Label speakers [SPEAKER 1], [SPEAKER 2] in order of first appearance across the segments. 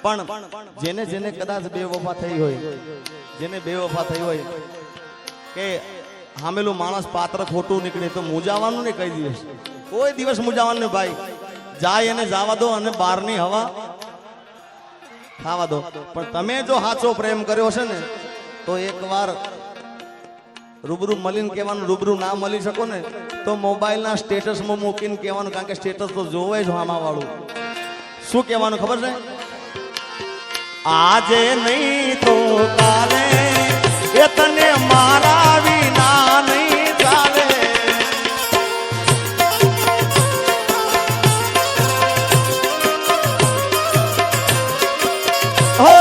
[SPEAKER 1] પણ જેને જેને કદાચ બેવફા થઈ હોય, જેને બેવફા થઈ હોય કે હામેલું માણસ પાત્ર ખોટું નીકળે તો મૂજાવાનું ને કઈ દિવસ, કોઈ દિવસ મૂજાવાનું ને ભાઈ. જાય એને જવા દો અને બહારની હવા ખાવા દો. પણ તમે જો સાચો પ્રેમ કર્યો છે ને તો એકવાર રૂબરૂ મળીને કહેવાનું, રૂબરૂ ના મળી શકો ને તો મોબાઈલના સ્ટેટસમાં મૂકીને કહેવાનું, કારણ કે સ્ટેટસ તો જોવે જ આમાં વાળું. શું કહેવાનું ખબર છે? આજે નહીં તો કાલે એ તને મારા વિના નહીં ચાલે. હો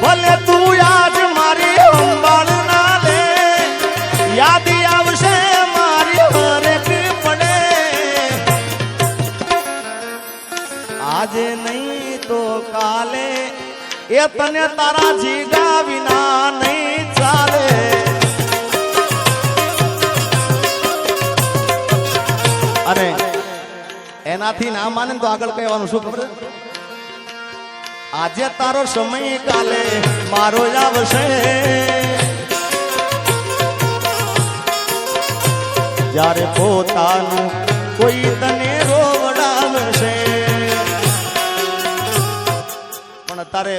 [SPEAKER 1] ભલે તું આજ મારી સંભાળ ના લે, યાદ આવશે મારી હરેક પડે. આજે નહીં તો કાલે એ તને તારા જીગા વિના નહીં ચાલે. અને એનાથી ના માને તો આગળ કહેવાનું શું ખબર? આજે તારો સમય કાલે મારો આવશે, જ્યારે પોતાનું કોઈ તને રોવડાવશે. પણ તારે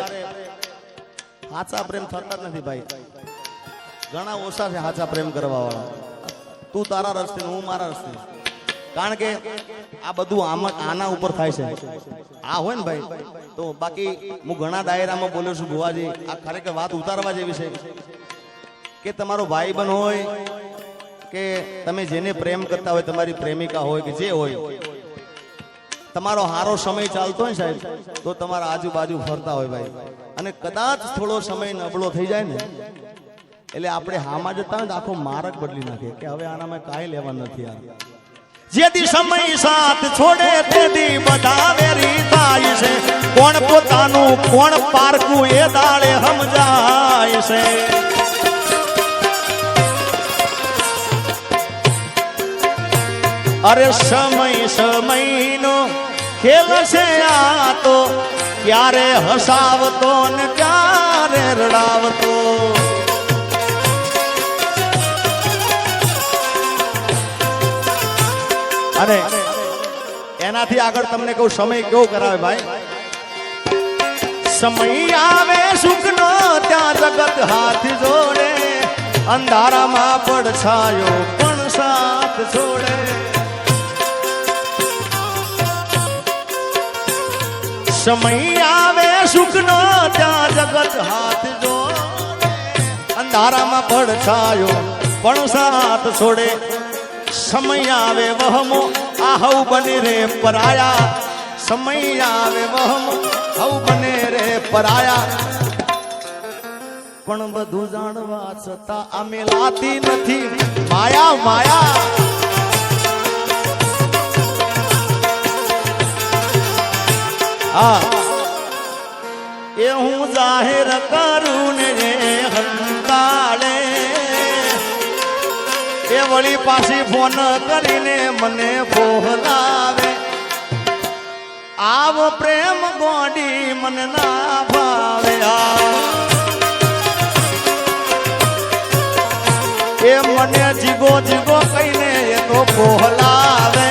[SPEAKER 1] સાચા પ્રેમ થતા જ નથી ભાઈ. ઘણા ઓછા છે સાચા પ્રેમ કરવા વાળા. તું તારા રસ્તે, હું મારા રસ્તે. કારણ કે આ બધું આના ઉપર થાય છે. આ હોય ને ભાઈ તો બાકી હું ઘણા દાયરામાં બોલ્યો છું ભુવાજી, આ ખરેખર વાત ઉતારવા જેવી છે કે તમારો ભાઈ બન હોય કે તમે જેને પ્રેમ કરતા હોય, તમારી પ્રેમિકા હોય કે જે હોય, તમારો હારો સમય ચાલતો હોય સાહેબ તો તમારા આજુબાજુ ફરતા હોય ભાઈ, અને કદાચ થોડો સમય નબળો થઈ જાય ને એટલે આપણે હામાં જતા હોય તો આખો માર્ગ બદલી નાખે કે હવે આનામાં કાંઈ લેવા નથી. આ જેથી સમય સાથ છોડે તેથી બધા વેરી થાય છે. કોણ પોતાનું કોણ પારકું એ દાડે સમજાય છે. અરે સમય સમયનો ખેલ છે આ તો, ક્યારે હસાવતો ને ક્યારે રડાવતો. અને એનાથી આગળ તમને કહું સમય કેવો કરાવે ભાઈ. સમય આવે સુખનો ત્યાં જગત હાથ જોડે, અંધારામાં પડછાયો પણ સાથ છોડે. સમય આવે સુખનો ત્યાં જગત હાથ જોડે, અંધારામાં પડછાયો પણ સાથ છોડે. સમય આવે વહમો આ હવ બને રે પરાયા, સમય આવે વહમો હવ બને રે પરાયા. પણ બધું જાણવા છતાં અમે લાતી નથી માયા માયા. હા એ હું જાહેર કરું ને રે હંતાળે, એ વળી પાછી ફોન કરીને મને બોલાવે. આવો પ્રેમ ગોડી મને ના ભાવે. એ મને જીગો જીગો કહીને એ તો બોલાવે.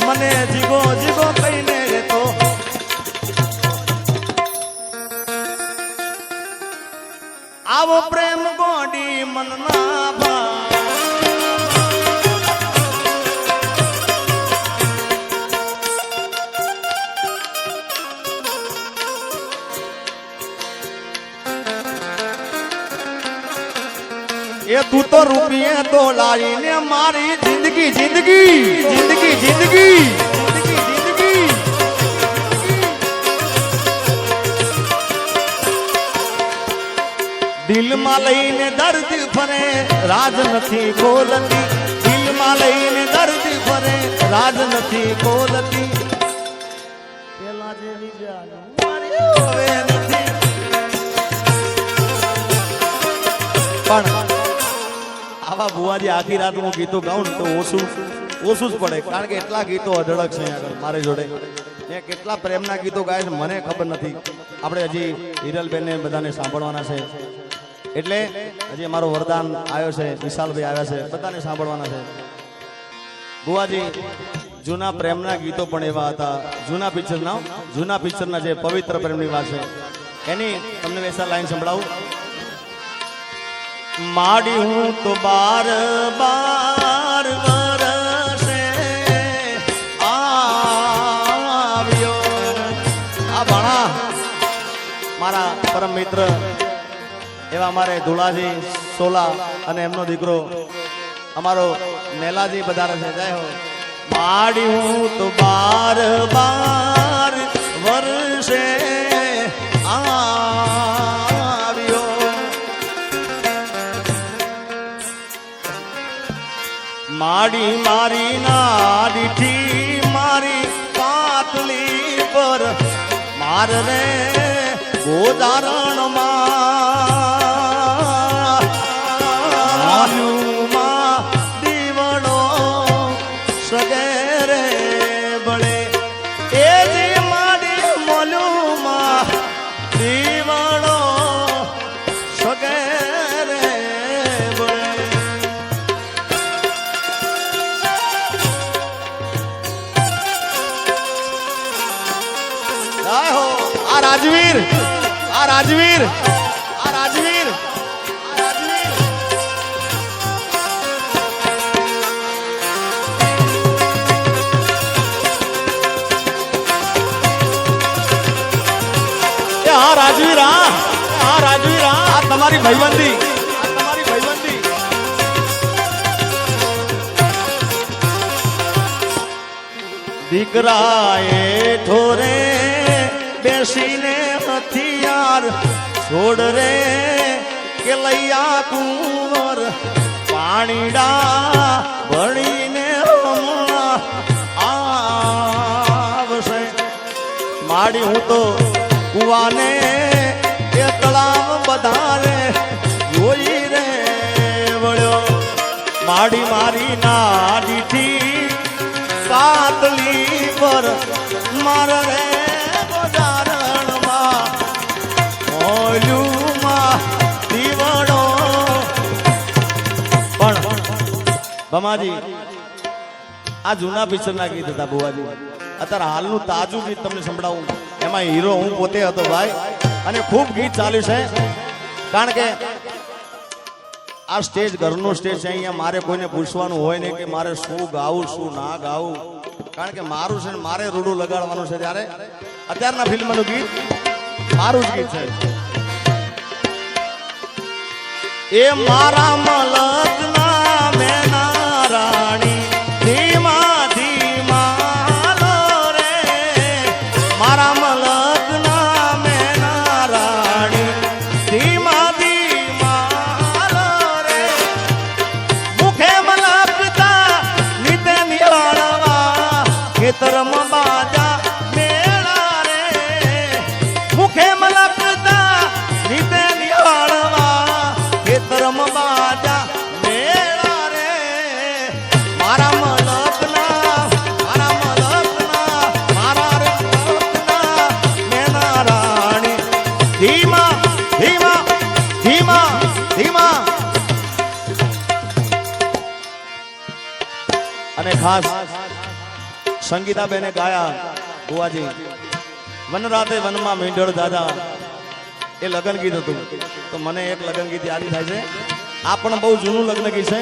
[SPEAKER 1] મને જીગો જીગો કહીને એ તો આવો પ્રેમ ગોડી મન ના ભાવે. એ તું તો રૂપિયે તો લાવીને મારી જિંદગી જિંદગી જિંદગી જિંદગી જિંદગી દિલમાં લઈને દર્દ ફરે રાજ નથી બોલતી. દિલમાં લઈને દર્દ ફરે રાજ નથી બોલતી. પેલા જેવી હવે નથી. પણ આવા બુવાજી આખી રાત હું ગીતો ગાઉં તો ઓછું ઓછું જ પડે, કારણ કે એટલા ગીતો અઢળક છે અહીંયા આગળ મારી જોડે ને કેટલા પ્રેમના ગીતો ગાય છે મને ખબર નથી. આપણે હજી હિરલબેન ને બધાને સાંભળવાના છે, એટલે હજી અમારો વરદાન આવ્યો છે, વિશાલભાઈ આવ્યા છે, બધાને સાંભળવાના છે. બુવાજી જૂના પ્રેમના ગીતો પણ એવા હતા, જૂના પિક્ચરના જે પવિત્ર પ્રેમની વાત છે એની તમને વૈસા લાઈન સંભળાવું. માડી હું તો બાર બાર વરસે આવ્યો. આ ભણા મારા પરમ મિત્ર એવા અમારે ધુલાજી સોલા અને એમનો દીકરો અમારો નેલાજી પધારે છે. જય હો. માડી હું તો બાર બાર વર્ષે આવ્યો. માડી મારી નાડીથી મારી પાતળી પર માર રે ગોદારણમાં દીવડો સગેરે બળે એ જે માડી મોલુમાં દીવડો સગેરે બળે. આ રાજવીર આ રાજવીર આ રાજવીર આ રાજવીર આ રાજવીર આ રાજવીર આ તમારી ભાઈબંધી, આ તમારી ભાઈબંધી. દીકરાએ ઠોરે બેસીને હથિયાર છોડ રે કે લૈયા કુંવર પાણીડા ભણીને આવશે. માડી હું તો કુવાને એ તળાવ બધારે જોઈ રે વળ્યો. માડી મારી નાડીથી પાતળી પર માર રે દીવડો. પણ ભમાજી આ જૂના પિક્ચરના ગીત હતા બુવાજી. અત્યારે હાલનું તાજું ગીત તમને સંભળાવું, એમાં હીરો હું પોતે હતો ભાઈ, અને ખૂબ ગીત ચાલ્યું છે. કારણ કે આ સ્ટેજ ઘરનું સ્ટેજ છે, અહીંયા મારે કોઈને પૂછવાનું હોય નહીં કે મારે શું ગાવું શું ના ગાવું, કારણ કે મારું છે ને મારે રૂડું લગાડવાનું છે. ત્યારે અત્યારના ફિલ્મનું ગીત મારું જ ગીત છે. એ મારા મલકના મેના રાણી ધીમા ધીમા લો રે. મારા મલકના મેના રાણી ધીમા ધીમા લો રે. મુખે મલકતા નીતે નિહાળવા ખેતરમાં બાજા મેળા રે. મુખે મલકતા નીતે ખેતરમ બાજા મેળા રે. મારા મલકના મારા મલકના મેના રાણી ધીમા ધીમા ધીમા ધીમા. અને ખાસ સંગીતાબેને ગાયા બુવાજી વનરાતે વનમાં મીંઢળ દાદા, એ લગ્ન ગીત હતું. તો મને એક લગ્ન ગીત યાદ થાય છે, આ પણ બહુ જૂનું લગ્ન ગીત છે.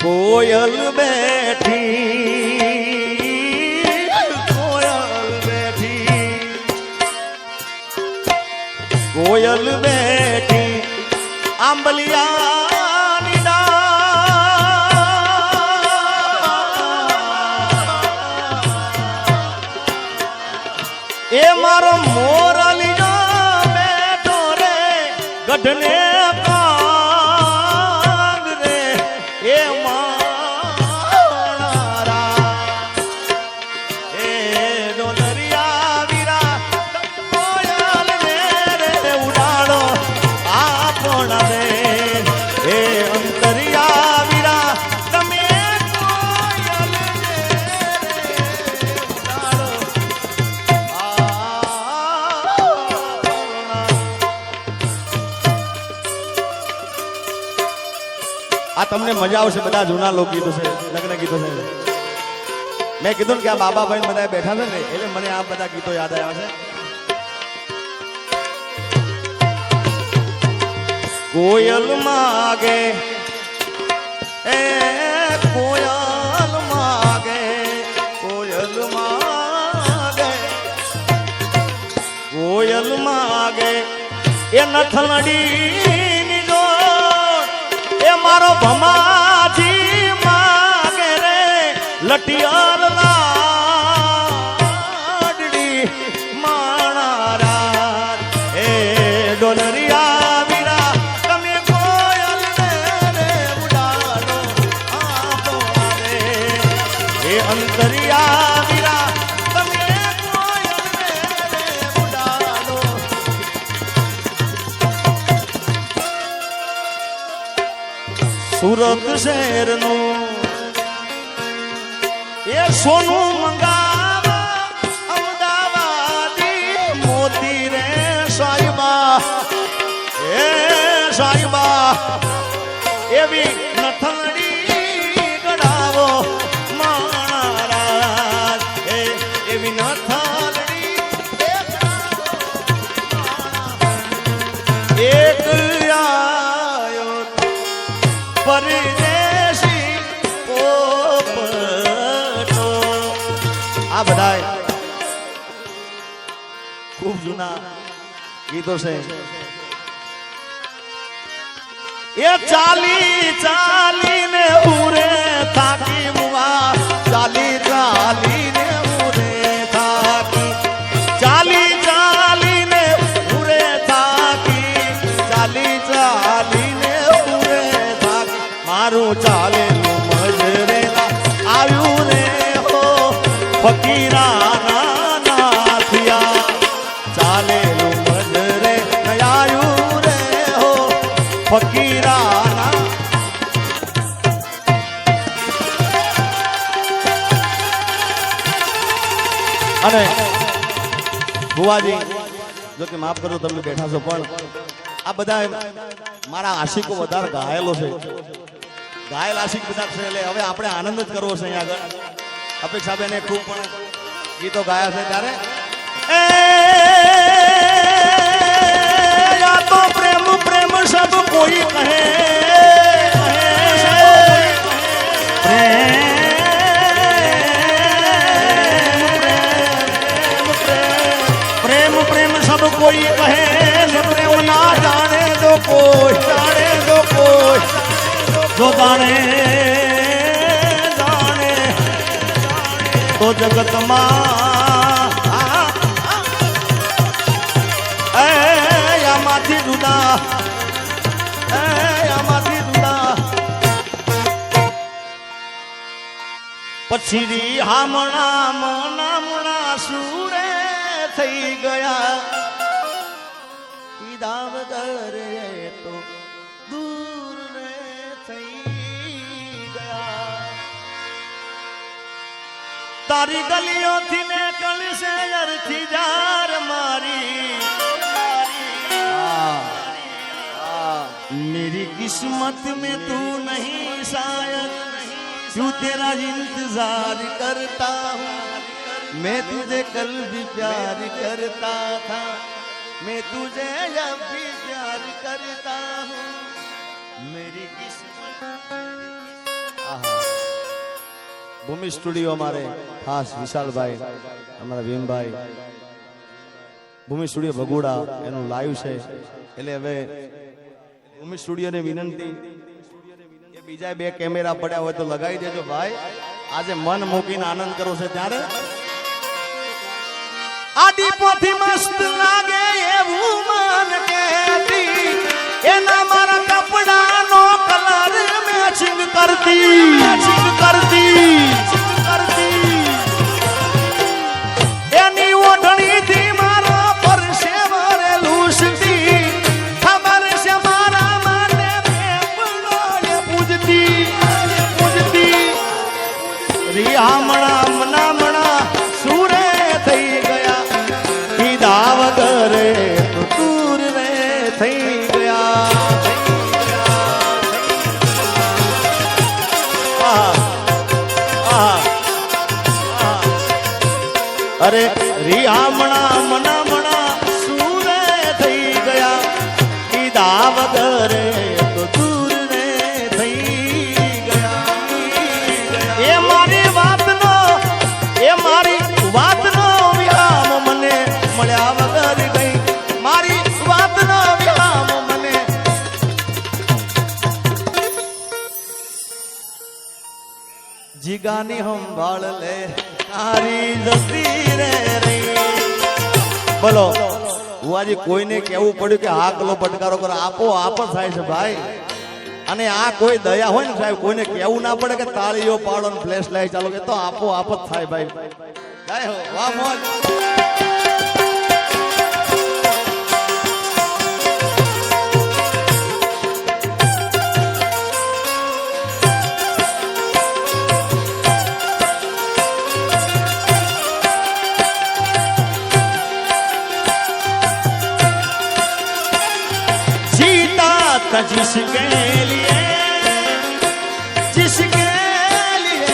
[SPEAKER 1] કોયલ બેઠી કોયલ બેઠી કોયલ બેઠી આંબલિયાની ડાળ. એ મારો મોરલી બેઠો રે ગઢને કાંગ રે. એ મારા એ ડોલરિયા વીરા કોયલ ને રે ઉડાડો આપણા રે. એ અંતરિયા વીરા તમે તમને મજા આવશે, બધા જૂના લોકગીતો છે, લગ્ન ગીતો છે. મેં કીધું ને કે આ બાબાભાઈ બધા બેઠા છે ને એટલે મને આ બધા ગીતો યાદ આવ્યા છે. કોયલ માગે એ કોયલ માગે, કોયલ માગે, કોયલ માગે એ નથલડી જો એ મારો ભમાજી માગે રે લટિયાર લાડડી માણારા એ ડોલરિયા વીરા તમે કોયલ રે ઉડાડો આપો રે એ અંતરિયા વીરા તમે કોયલ રે ઉડાડો. સુરત શહેરનું એ સોનું મંગાવા અમદાવાદી મોતી રે સાહેબા એ સાહેબા એવી નથલડી ગડાવો મારા એ એવી નથલડી એક આયો પરદેશી પોપટો. આ બધા ખૂબ જૂના ગીતો છે. એ ચાલી ચાલીને ઉરે થાકી મુવા, ચાલી ચાલીને ઉરે થાકી, ચાલી ચાલીને ઉરે થાકી, ચાલી ચાલીને ઉરે થાકી મારું ચાલેલું મજરેલા આવ્યું રે હો ફકીરાના નાથિયા, ચાલેલું મજરે આવ્યું રે હો ફકીરાના. અને ભુવાજી જો કે માફ કરો તમે બેઠા છો પણ આ બધા મારા આશિકો વધારે ઘાયલો છે, ઘાયલ આશિક બધા છે એટલે હવે આપણે આનંદ જ કરવો છે. અહીંયા આગળ અપેક્ષાબેને ખૂબ પણ ગીતો ગાયા છે ત્યારે યા તો પ્રેમ પ્રેમ સબ કોઈ કહે, પ્રેમ પ્રેમ સબ કોઈ કહે ને પ્રેમ ના જાણે દો કોઈ, જાણે દો કોઈ જો જાણે જાણે તો જગતમાં આમાંથી જુદા, આમાંથી જુદા. પછી હામણા મનામણા સુરે થઈ ગયા, ઈદા વગર તો દૂર રે થઈ ગયા. તારી ગલીઓથી ને કળશે અરથી જાર મારી, मेरी किस्मत में तू नहीं शायद क्यों तेरा इंतजार करता हूँ, मैं तुझे कल भी प्यार करता था, मैं तुझे अब भी प्यार करता हूँ मेरी किस्मत. ભૂમિ સ્ટુડિયો અમારે ખાસ વિશાલભાઈ અમારા ભીમભાઈ ભૂમિ સ્ટુડિયો ભગોડા એનું લાઈવ છે એટલે હવે ભૂમિ સ્ટુડિયોને વિનંતી કે બીજા બે કેમેરા પડ્યા હોય તો લગાવી દેજો ભાઈ, આજે મન મૂકીને આનંદ કરો છે ત્યારે. આડી પોથી મસ્ત લાગે એવું મન કહેતી, એના મારા કપડાનો કલર મેચિંગ કરતી, મેચિંગ કરતી, કરતી એની ઓઢણીથી મારા પર સેવરે લૂસતી, ખબર છે મારા માટે પ્રેમનો પૂજતી, પૂજતી. રિયામણા મનામણા સુરે થઈ ગયા, કીધા વગર તો દૂર રે થઈ ગયા. અરે રિયામણા મનામણા સુરે થઈ ગયા કીધા વગરે તો દૂર ને થઈ ગયા એ મારી વાતનો વિરામ મને મળ્યા વગર ગઈ મારી વાતનો વિરામ મને જીગાની સંભાળ લે તારી જતી રે રહી બોલો બુઆજી કોઈને કેવું પડ્યું કે હાકલો પટકારો કરે આપો આપ જ થાય છે ભાઈ અને આ કોઈ દયા હોય ને સાહેબ કોઈને કેવું ના પડે કે તાળીઓ પાડો ને ફ્લેશ લાઈટ ચાલો કે તો આપો આપ જ થાય ભાઈ જય હો વાહ મોજ जिसके लिए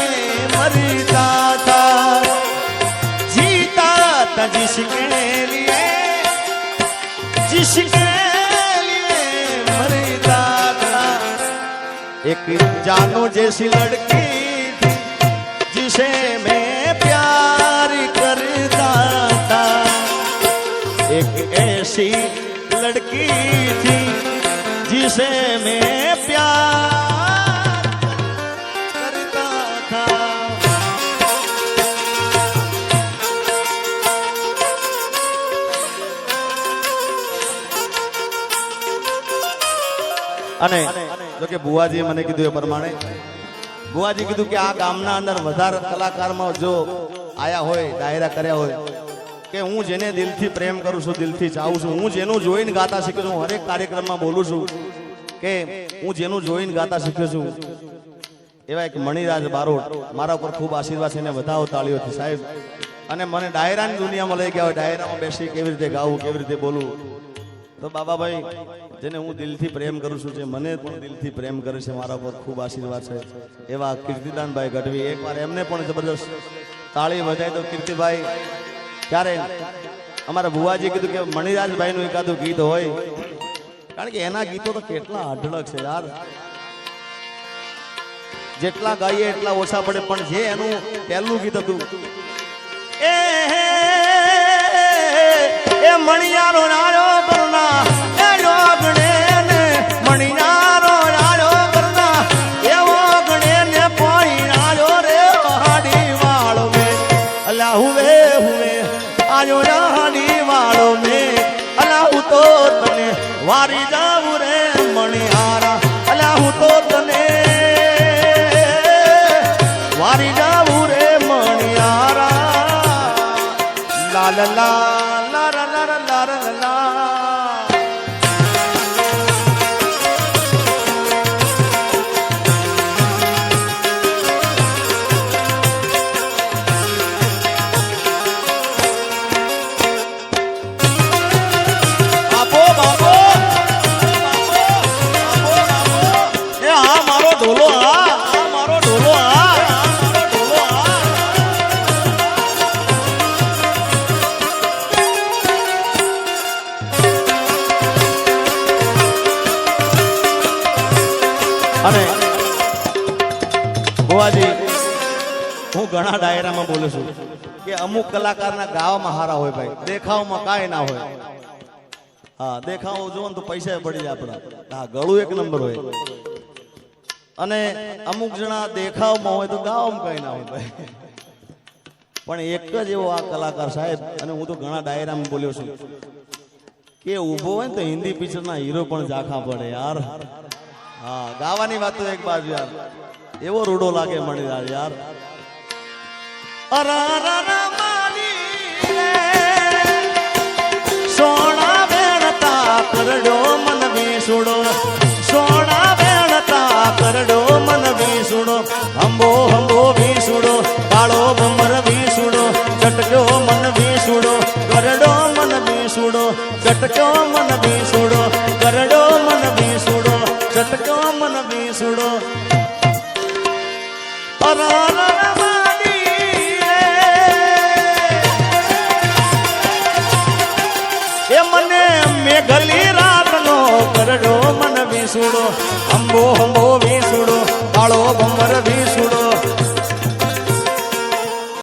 [SPEAKER 1] मरता था जीता था जिसके लिए मरता था एक जानो जैसी लड़की थी जिसे मैं प्यार करता था एक ऐसी लड़की थी जिसे मैं प्यार करता था અને જો કે બુવાજીએ મને કીધું એ પ્રમાણે બુવાજી કીધું કે આ ગામના અંદર વધારે કલાકારમાં જો આયા હોય ડાયરા કર્યા હોય કે હું જેને દિલથી પ્રેમ કરું છું દિલથી ચાહું છું હું જેનું જોઈને ગાતા શીખ્યો છું હરેક કાર્યક્રમમાં બોલું છું કે હું જેનું જોઈને ગાતા શીખ્યો છું એવા એક મણિરાજ બારોટ મારા ઉપર ખૂબ આશીર્વાદ છે એને વધાવો તાળીઓથી સાહેબ અને મને ડાયરાની દુનિયામાં લઈ ગયા હોય ડાયરામાં બેસી કેવી રીતે ગાવું કેવી રીતે બોલવું તો બાબાભાઈ જેને હું દિલથી પ્રેમ કરું છું જે મને પણ દિલથી પ્રેમ કરે છે મારા ઉપર ખૂબ આશીર્વાદ છે એવા કીર્તિદાનભાઈ ગઢવી એકવાર એમને પણ જબરદસ્ત તાળી બજાય તો કીર્તિભાઈ ત્યારે અમારા ભુવાજી કીધું કે મણિરાજભાઈ નું એકાદું ગીત હોય કારણ કે એના ગીતો તો કેટલા અઢળક છે યાર જેટલા ગાઈએ એટલા ઓછા પડે પણ જે એનું પહેલું ગીત હતું એ મણિયારો નારો કરના એ ડોગણે ને મણિયારો નારો કરના એવો ગણે ને પાણી નારો રે હાડી વાળો મે અલા હુવે હુવે આજો હાડી વાળો મે અલા હું તો તને વારી જાવું રે મણિયારા અલા હું તો તને વારી જાવું રે મણિયારા લા લા લા અને ભુવાજી હું ઘણા ડાયરામાં બોલું છું કે અમુક કલાકારના ગાવામાં હારા હોય ભાઈ દેખાવમાં કાંઈ ના હોય હા દેખાવ જોવો ને તો પૈસા પડી જાય આપણા હા ગળું એક નંબર હોય અને અમુક જણા દેખાવમાં હોય તો ગાવામાં કાંઈ ના હોય ભાઈ પણ એક જ એવો આ કલાકાર સાહેબ અને હું તો ઘણા ડાયરામાં બોલ્યો છું કે ઊભો હોય ને તો હિન્દી પિક્ચરના હીરો પણ ઝાંખા પડે યાર હા ગાવાની વાત તો એક બાજુ યાર એવો રૂડો લાગે મણિરાજ યાર સોના વેણતા કરડો મન વિસુડો સોના વેણતા કરડો મન વિસુડો હંબો હંબો વિસુડો કાળો ભમર વિસુડો ચટકો મન વિસુડો કરડો મન વિસુડો ચટકો મન વિસુડો કરડો મન વિસુડો ચટકો મન વિસુડો
[SPEAKER 2] વીસુડો અંબો અંબો વીસુડો કાળો ભમર વીસુડો